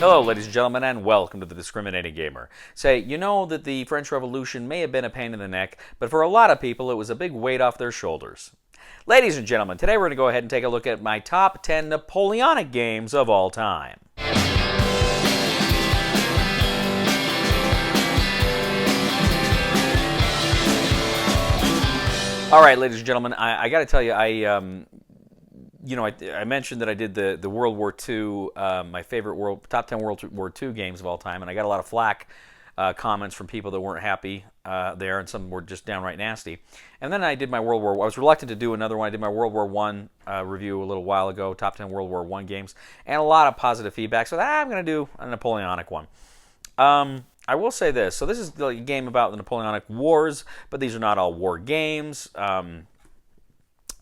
Hello, ladies and gentlemen, and welcome to The Discriminating Gamer. Say, you know that the French Revolution may have been a pain in the neck, but for a lot of people it was a big weight off their shoulders. Ladies and gentlemen, today we're going to go ahead and take a look at my top 10 Napoleonic games of all time. All right, ladies and gentlemen, I got to tell you, I mentioned that I did the World War II, my favorite top 10 World War II games of all time, and I got a lot of flack comments from people that weren't happy there, and some were just downright nasty. And then I did my World War. I was reluctant to do another one. I did my World War I review a little while ago, top 10 World War I games, and a lot of positive feedback. So I'm going to do a Napoleonic one. I will say this. So this is a game about the Napoleonic Wars, but these are not all war games.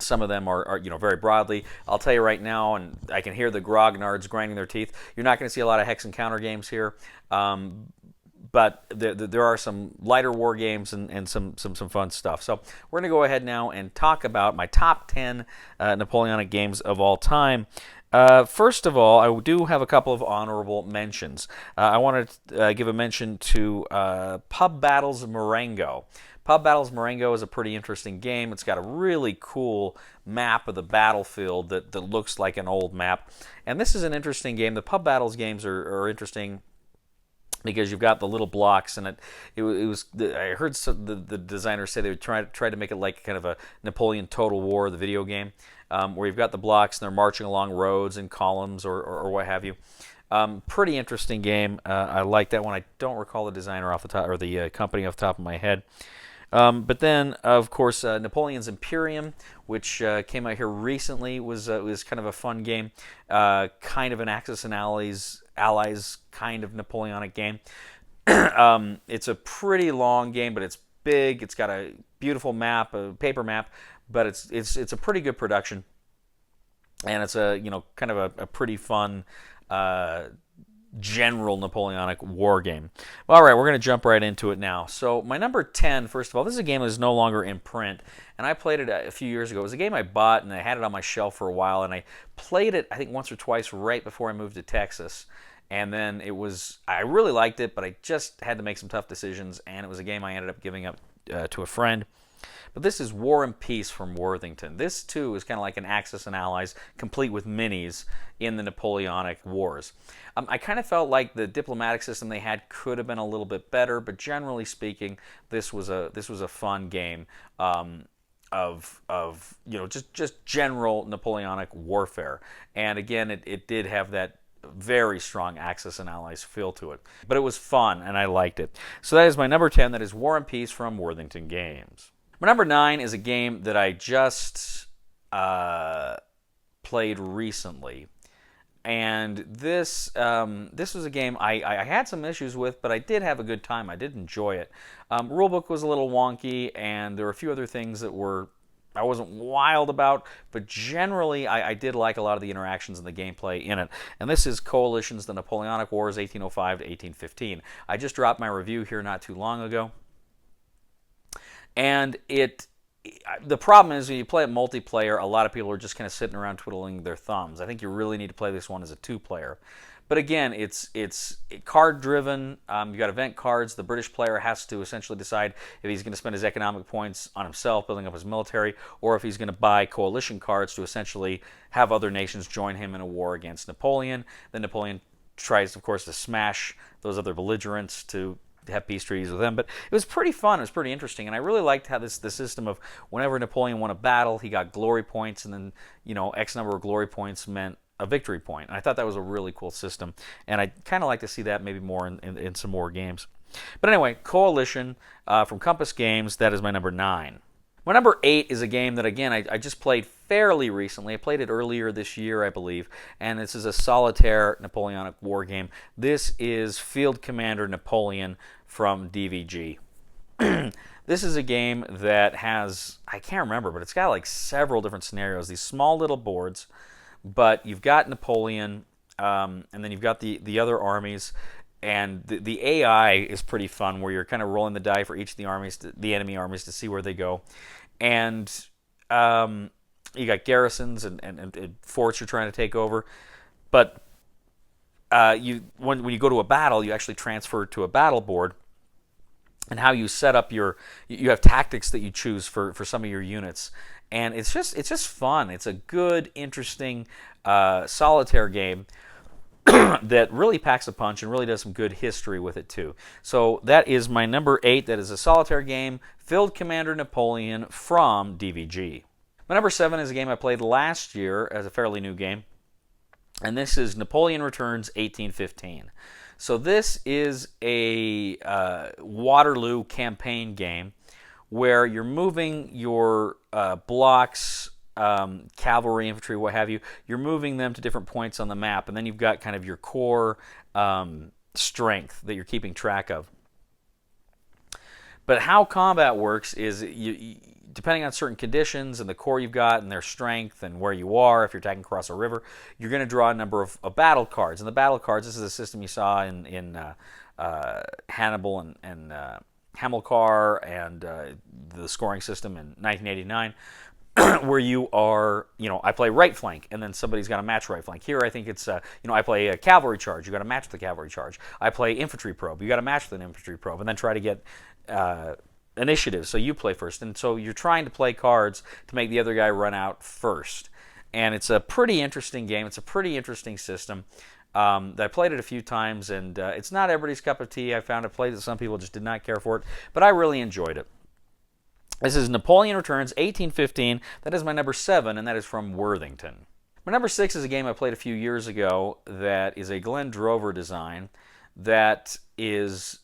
Some of them are very broadly. I'll tell you right now, and I can hear the grognards grinding their teeth. You're not going to see a lot of hex and counter games here, but there are some lighter war games and some fun stuff. So we're going to go ahead now and talk about my top 10 Napoleonic games of all time. First of all, I do have a couple of honorable mentions. I want to give a mention to Pub Battles Marengo. Pub Battles Marengo is a pretty interesting game. It's got a really cool map of the battlefield that looks like an old map. And this is an interesting game. The Pub Battles games are interesting because you've got the little blocks, and it was. I heard the designers say they would try to make it like kind of a Napoleon Total War, the video game, where you've got the blocks and they're marching along roads and columns or what have you. Pretty interesting game. I like that one. I don't recall the designer off the top, or the company off the top of my head. But then, of course, Napoleon's Imperium, which came out here recently, was kind of a fun game, kind of an Axis and Allies kind of Napoleonic game. It's a pretty long game, but it's big. It's got a beautiful map, a paper map, but it's a pretty good production, and it's a kind of a pretty fun general Napoleonic war game. All right, we're going to jump right into it now. So my number 10, first of all, this is a game that is no longer in print, and I played it a few years ago. It was a game I bought, and I had it on my shelf for a while, and I played it, I think, once or twice right before I moved to Texas. And then I really liked it, but I just had to make some tough decisions, and it was a game I ended up giving up to a friend. But this is War and Peace from Worthington. This, too, is kind of like an Axis and Allies, complete with minis in the Napoleonic Wars. I kind of felt like the diplomatic system they had could have been a little bit better, but generally speaking, this was a fun game of just general Napoleonic warfare. And again, it did have that very strong Axis and Allies feel to it. But it was fun, and I liked it. So that is my number 10. That is War and Peace from Worthington Games. My number 9 is a game that I just played recently. And this was a game I had some issues with, but I did have a good time. I did enjoy it. Rulebook was a little wonky, and there were a few other things that I wasn't wild about, but generally I did like a lot of the interactions and the gameplay in it. And this is Coalitions, the Napoleonic Wars, 1805 to 1815. I just dropped my review here not too long ago. And the problem is when you play it multiplayer, a lot of people are just kind of sitting around twiddling their thumbs. I think you really need to play this one as a two-player. But again, it's card-driven. You've got event cards. The British player has to essentially decide if he's going to spend his economic points on himself, building up his military, or if he's going to buy coalition cards to essentially have other nations join him in a war against Napoleon. Then Napoleon tries, of course, to smash those other belligerents to have peace treaties with them. But it was pretty fun. It was pretty interesting, and I really liked how the system of whenever Napoleon won a battle, he got glory points, and then X number of glory points meant a victory point. And I thought that was a really cool system, and I'd kind of like to see that maybe more in some more games. But anyway, Coalition from Compass Games, that is my number 9. My number 8 is a game that, again, I just played fairly recently. I played it earlier this year, I believe, and this is a solitaire Napoleonic war game. This is Field Commander Napoleon from DVG. This is a game that has, I can't remember, but it's got like several different scenarios, these small little boards, but you've got Napoleon, and then you've got the other armies, and the AI is pretty fun, where you're kind of rolling the die for each of the armies, the enemy armies, to see where they go. And you got garrisons and forts you're trying to take over. But when you go to a battle, you actually transfer to a battle board, and how you set up you have tactics that you choose for some of your units, and it's just fun. It's a good, interesting solitaire game that really packs a punch and really does some good history with it too. So that is my number 8. That is a solitaire game, Field Commander Napoleon from DVG. My number 7 is a game I played last year as a fairly new game, and this is Napoleon Returns 1815. So this is a Waterloo campaign game where you're moving your blocks, cavalry, infantry, what have you. You're moving them to different points on the map, and then you've got kind of your core strength that you're keeping track of. But how combat works is depending on certain conditions and the core you've got and their strength and where you are, if you're attacking across a river, you're going to draw a number of battle cards. And the battle cards, this is a system you saw in Hannibal and Hamilcar and the scoring system in 1989, where you are, I play right flank, and then somebody's got to match right flank. Here, I think it's, I play a cavalry charge. You got to match the cavalry charge. I play infantry probe. You got to match the infantry probe, and then try to get initiative. So you play first, and so you're trying to play cards to make the other guy run out first. And it's a pretty interesting game. It's a pretty interesting system. I played it a few times, and it's not everybody's cup of tea. I found I played it. Some people just did not care for it, but I really enjoyed it. This is Napoleon Returns 1815. That is my number 7, and that is from Worthington. My number 6 is a game I played a few years ago that is a Glenn Drover design that is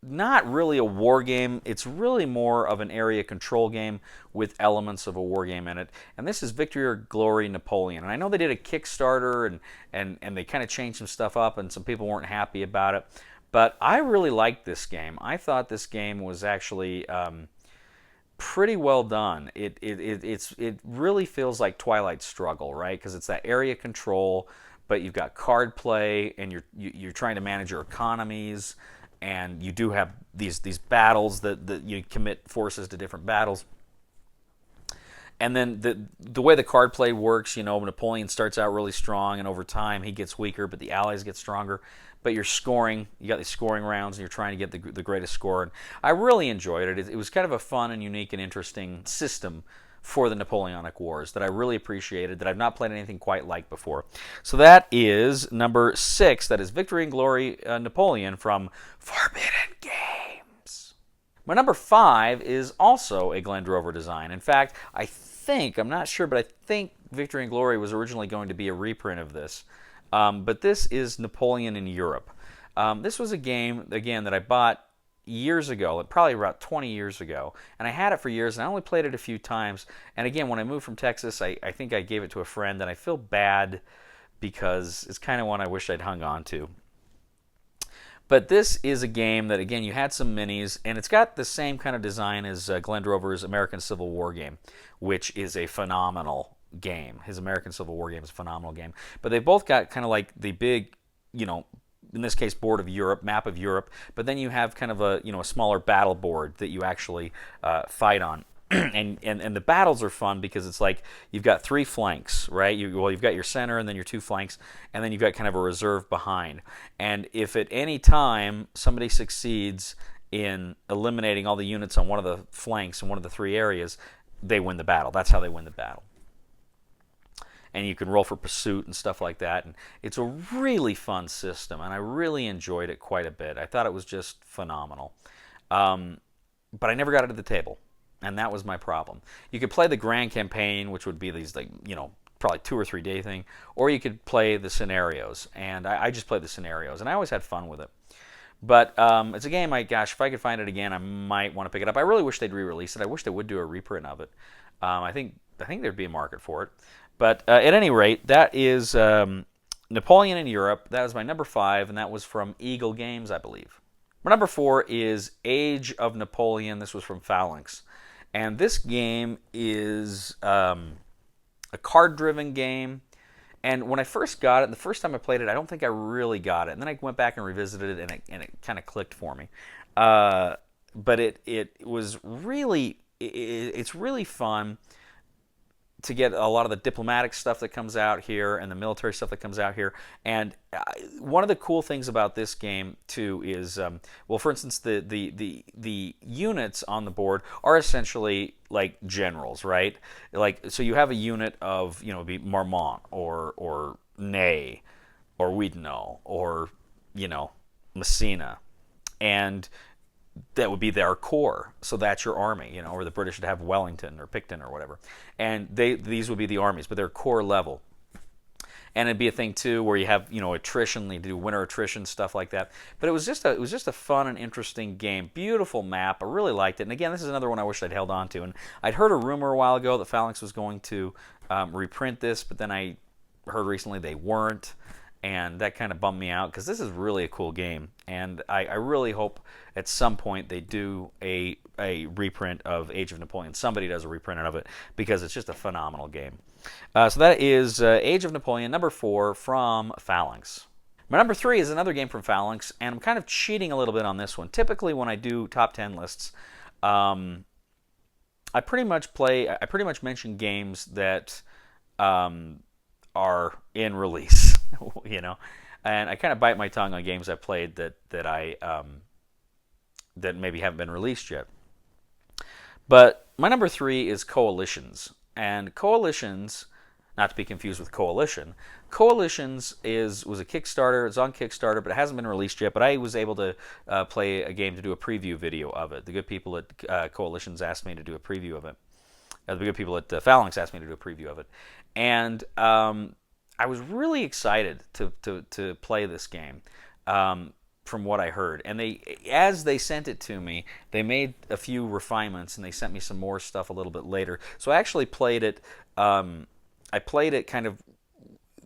not really a war game. It's really more of an area control game with elements of a war game in it. And this is Victory or Glory Napoleon. And I know they did a Kickstarter and they kind of changed some stuff up, and some people weren't happy about it. But I really liked this game. I thought this game was actually pretty well done. It really feels like Twilight Struggle, right? Because it's that area control, but you've got card play, and you're trying to manage your economies, and you do have these battles that you commit forces to different battles. And then the way the card play works, Napoleon starts out really strong, and over time he gets weaker, but the allies get stronger. But you're scoring, you got these scoring rounds, and you're trying to get the greatest score. And I really enjoyed it. It was kind of a fun and unique and interesting system for the Napoleonic Wars that I really appreciated, that I've not played anything quite like before. So that is number 6. That is Victory and Glory Napoleon from Forbidden Games. My number 5 is also a Glenn Drover design. In fact, I'm not sure, but I think Victory and Glory was originally going to be a reprint of this. But this is Napoleon in Europe. This was a game, again, that I bought years ago, probably about 20 years ago, and I had it for years, and I only played it a few times. And again, when I moved from Texas, I think I gave it to a friend, and I feel bad because it's kind of one I wish I'd hung on to. But this is a game that, again, you had some minis, and it's got the same kind of design as Glenn Drover's American Civil War game, which is a phenomenal game. His American Civil War game is a phenomenal game. But they both got kind of like the big, in this case, board of Europe, map of Europe, but then you have kind of a smaller battle board that you actually fight on. and the battles are fun because it's like you've got 3 flanks, right? You've got your center and then your 2 flanks, and then you've got kind of a reserve behind. And if at any time somebody succeeds in eliminating all the units on one of the flanks in one of the 3 areas, they win the battle. That's how they win the battle. And you can roll for pursuit and stuff like that. And it's a really fun system, and I really enjoyed it quite a bit. I thought it was just phenomenal. But I never got it to the table, and that was my problem. You could play the grand campaign, which would be these, probably 2 or 3 day thing, or you could play the scenarios. And I just played the scenarios, and I always had fun with it. But it's a game, if I could find it again, I might want to pick it up. I really wish they'd re-release it. I wish they would do a reprint of it. I think there'd be a market for it. But at any rate, that is Napoleon in Europe. That was my number 5, and that was from Eagle Games, I believe. My number 4 is Age of Napoleon. This was from Phalanx. And this game is a card-driven game. And when I first got it, the first time I played it, I don't think I really got it. And then I went back and revisited it, and it kind of clicked for me. But it was really, it's really fun. to get a lot of the diplomatic stuff that comes out here and the military stuff that comes out here. And one of the cool things about this game too is, well, for instance, the units on the board are essentially like generals, right? Like, so you have a unit of, be Marmont or Ney or Wiedenau or Messina, and that would be their core. So that's your army, or the British would have Wellington or Picton or whatever, and these would be the armies, but they're core level. And it'd be a thing too where you have attrition, you do winter attrition, stuff like that. But it was just a fun and interesting game. Beautiful map. I really liked it. And again, this is another one I wish I'd held on to. And I'd heard a rumor a while ago that Phalanx was going to reprint this, but then I heard recently they weren't. And that kind of bummed me out because this is really a cool game, and I really hope at some point they do a reprint of Age of Napoleon. Somebody does a reprint of it because it's just a phenomenal game. So that is Age of Napoleon, number 4 from Phalanx. My number 3 is another game from Phalanx, and I'm kind of cheating a little bit on this one. Typically, when I do top 10 lists, I pretty much mention games that are in release. And I kind of bite my tongue on games I've played that maybe haven't been released yet. But my number 3 is Coalitions, and Coalitions, not to be confused with Coalition. Coalitions was a Kickstarter. It's on Kickstarter, but it hasn't been released yet. But I was able to play a game to do a preview video of it. The good people at Coalitions asked me to do a preview of it. The good people at Phalanx asked me to do a preview of it, and I was really excited to play this game, from what I heard. And as they sent it to me, they made a few refinements, and they sent me some more stuff a little bit later. So I actually played it. I played it kind of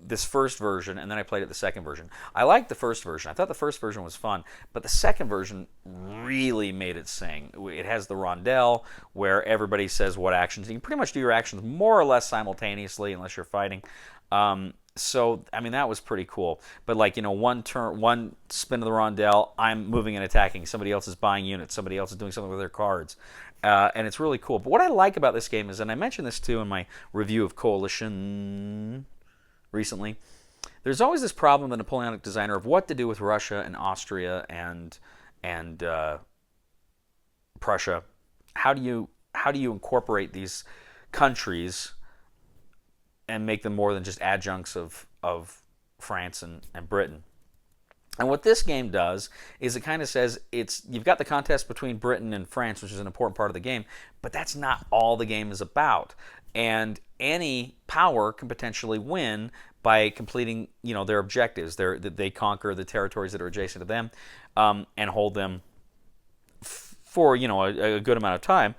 this first version, and then I played it the second version. I liked the first version. I thought the first version was fun, but the second version really made it sing. It has the rondelle where everybody says what actions. You can pretty much do your actions more or less simultaneously unless you're fighting. So, I mean, that was pretty cool. But like, one spin of the rondelle, I'm moving and attacking. Somebody else is buying units. Somebody else is doing something with their cards. And it's really cool. But what I like about this game is, and I mentioned this too in my review of Coalition recently, there's always this problem, the Napoleonic designer, of what to do with Russia and Austria and Prussia. How do you incorporate these countries and make them more than just adjuncts of France and Britain? And what this game does is it kind of says you've got the contest between Britain and France, which is an important part of the game, but that's not all the game is about. And any power can potentially win by completing, their objectives. They conquer the territories that are adjacent to them, and hold them for a good amount of time.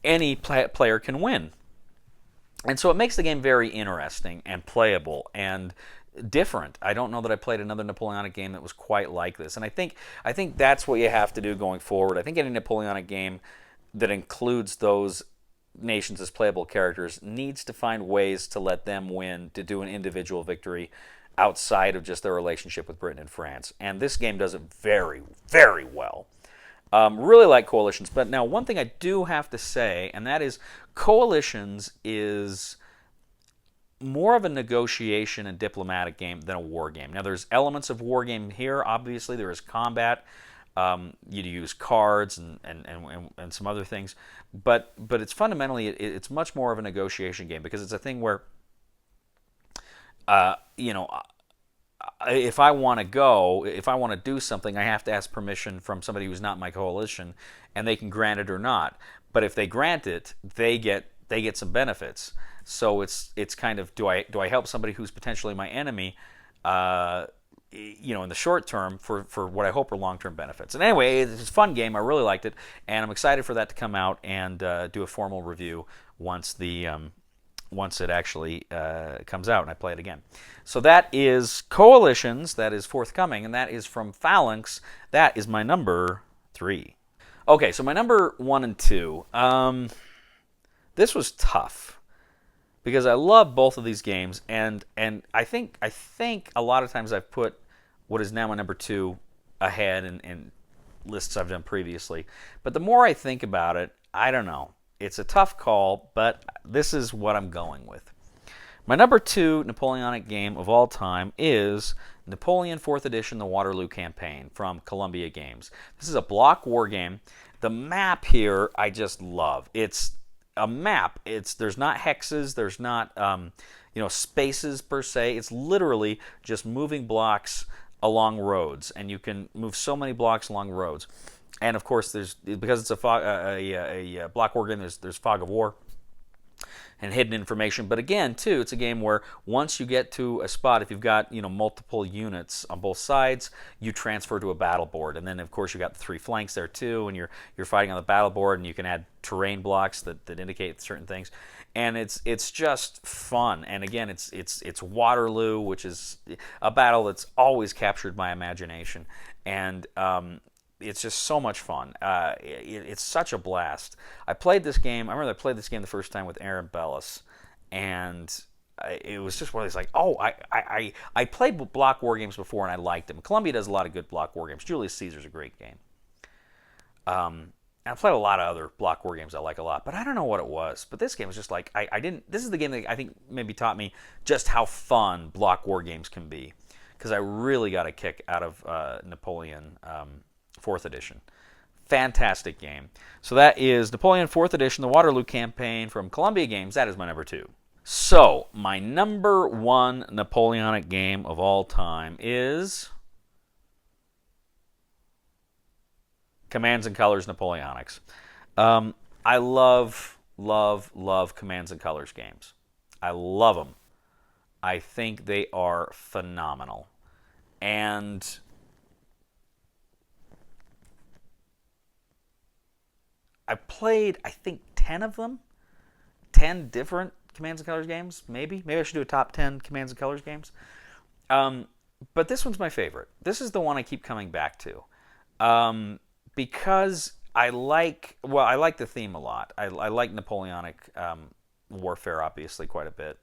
Any player can win. And so it makes the game very interesting and playable and different. I don't know that I played another Napoleonic game that was quite like this. And I think that's what you have to do going forward. I think any Napoleonic game that includes those nations as playable characters needs to find ways to let them win, to do an individual victory outside of just their relationship with Britain and France. And this game does it very, very well. Really like Coalitions. But now one thing I do have to say, and that is Coalitions is more of a negotiation and diplomatic game than a war game. Now there's elements of war game here. Obviously there is combat. You use cards and some other things. But it's fundamentally, it's much more of a negotiation game, because it's a thing where, if I want to do something, I have to ask permission from somebody who's not my coalition, and they can grant it or not. But if they grant it, they get some benefits. So it's kind of, do I help somebody who's potentially my enemy, in the short term for what I hope are long-term benefits. And anyway, it's a fun game. I really liked it, and I'm excited for that to come out and do a formal review once it actually comes out and I play it again. So that is Coalitions. That is forthcoming, and that is from Phalanx. That is my number 3. Okay, so my number 1 and 2. This was tough, because I love both of these games, and I think a lot of times I've put what is now my number 2 ahead in lists I've done previously. But the more I think about it, I don't know. It's a tough call, but this is what I'm going with. My number 2 Napoleonic game of all time is Napoleon 4th Edition, the Waterloo Campaign from Columbia Games. This is a block war game. The map here I just love. It's a map. There's not hexes. There's not spaces per se. It's literally just moving blocks along roads, and you can move so many blocks along roads. And of course, because it's a block war game, there's fog of war and hidden information. But again, too, it's a game where once you get to a spot, if you've got multiple units on both sides, you transfer to a battle board. And then of course you got the 3 flanks there too, and you're fighting on the battle board, and you can add terrain blocks that indicate certain things. And it's just fun. And again, it's Waterloo, which is a battle that's always captured my imagination. And it's just so much fun. It's such a blast. I played this game. I remember I played this game the first time with Aaron Bellis, and it was just one of these like, I played block war games before and I liked them. Columbia does a lot of good block war games. Julius Caesar's a great game. And I played a lot of other block war games I like a lot, but I don't know what it was. But this game was just like, I didn't. This is the game that I think maybe taught me just how fun block war games can be, because I really got a kick out of Napoleon 4th Edition. Fantastic game. So that is Napoleon 4th Edition, the Waterloo Campaign from Columbia Games. That is my number 2. So, my number 1 Napoleonic game of all time is Commands and Colors Napoleonics. I love Commands and Colors games. I love them. I think they are phenomenal. And I played, I think, 10 of them. 10 different Commands and Colors games, maybe. Maybe I should do a top 10 Commands and Colors games. But this one's my favorite. This is the one I keep coming back to. Because I like the theme a lot. I like Napoleonic warfare, obviously, quite a bit.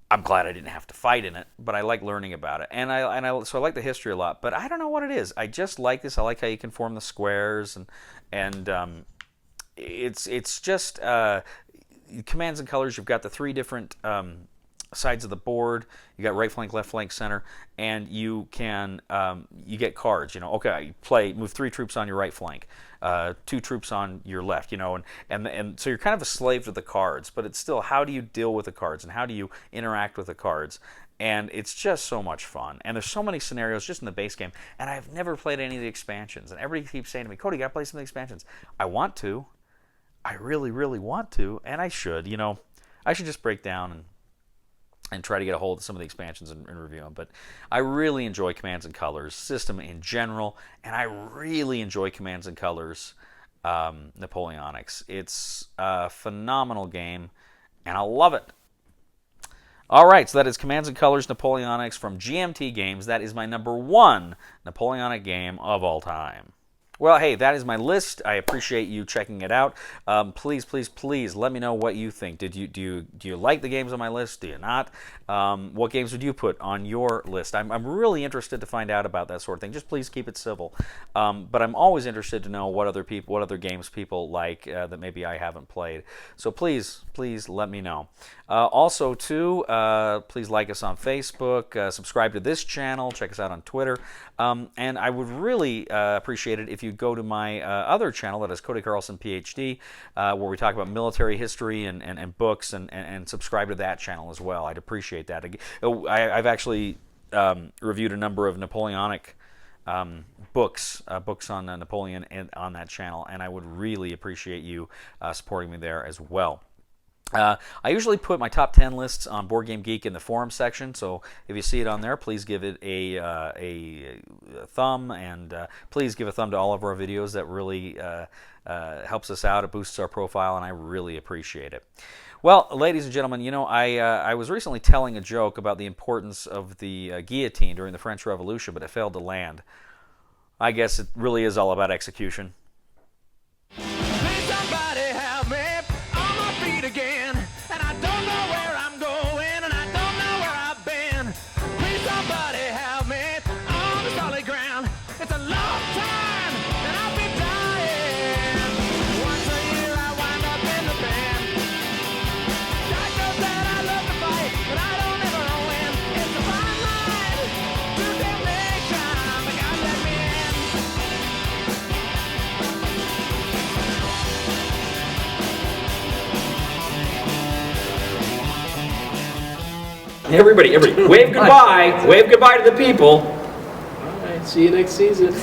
I'm glad I didn't have to fight in it, but I like learning about it, so I like the history a lot. But I don't know what it is. I just like this. I like how you can form the squares, and it's just Commands and Colors. You've got the 3 different sides of the board. You got right flank, left flank, center, and you can you get cards. Okay, move 3 troops on your right flank, 2 troops on your left. And so you're kind of a slave to the cards. But it's still, how do you deal with the cards and how do you interact with the cards? And it's just so much fun. And there's so many scenarios just in the base game. And I've never played any of the expansions. And everybody keeps saying to me, Cody, you got to play some of the expansions. I want to. I really, really want to. And I should. I should just break down and try to get a hold of some of the expansions and review them. But I really enjoy Commands and Colors system in general. And I really enjoy Commands and Colors Napoleonics. It's a phenomenal game. And I love it. All right, so that is Commands and Colors Napoleonics from GMT Games. That is my number 1 Napoleonic game of all time. Well, hey, that is my list. I appreciate you checking it out. Please, please, please let me know what you think. Do you like the games on my list? Do you not? What games would you put on your list? I'm really interested to find out about that sort of thing. Just please keep it civil. But I'm always interested to know what other games people like that maybe I haven't played. So please let me know. Also, too, please like us on Facebook, subscribe to this channel, check us out on Twitter, and I would really appreciate it if you go to my other channel, that is Cody Carlson PhD, where we talk about military history and books, and subscribe to that channel as well. I'd appreciate that. I've actually reviewed a number of Napoleonic books on Napoleon on that channel, and I would really appreciate you supporting me there as well. I usually put my top 10 lists on Board Game Geek in the forum section, so if you see it on there, please give it a thumb, and please give a thumb to all of our videos. That really helps us out. It boosts our profile, and I really appreciate it. Well, ladies and gentlemen, I was recently telling a joke about the importance of the guillotine during the French Revolution, but it failed to land. I guess it really is all about execution. It's a long time, and I've been dying. Once a year I wind up Everybody, wave goodbye. Wave goodbye to the people. All right, see you next season.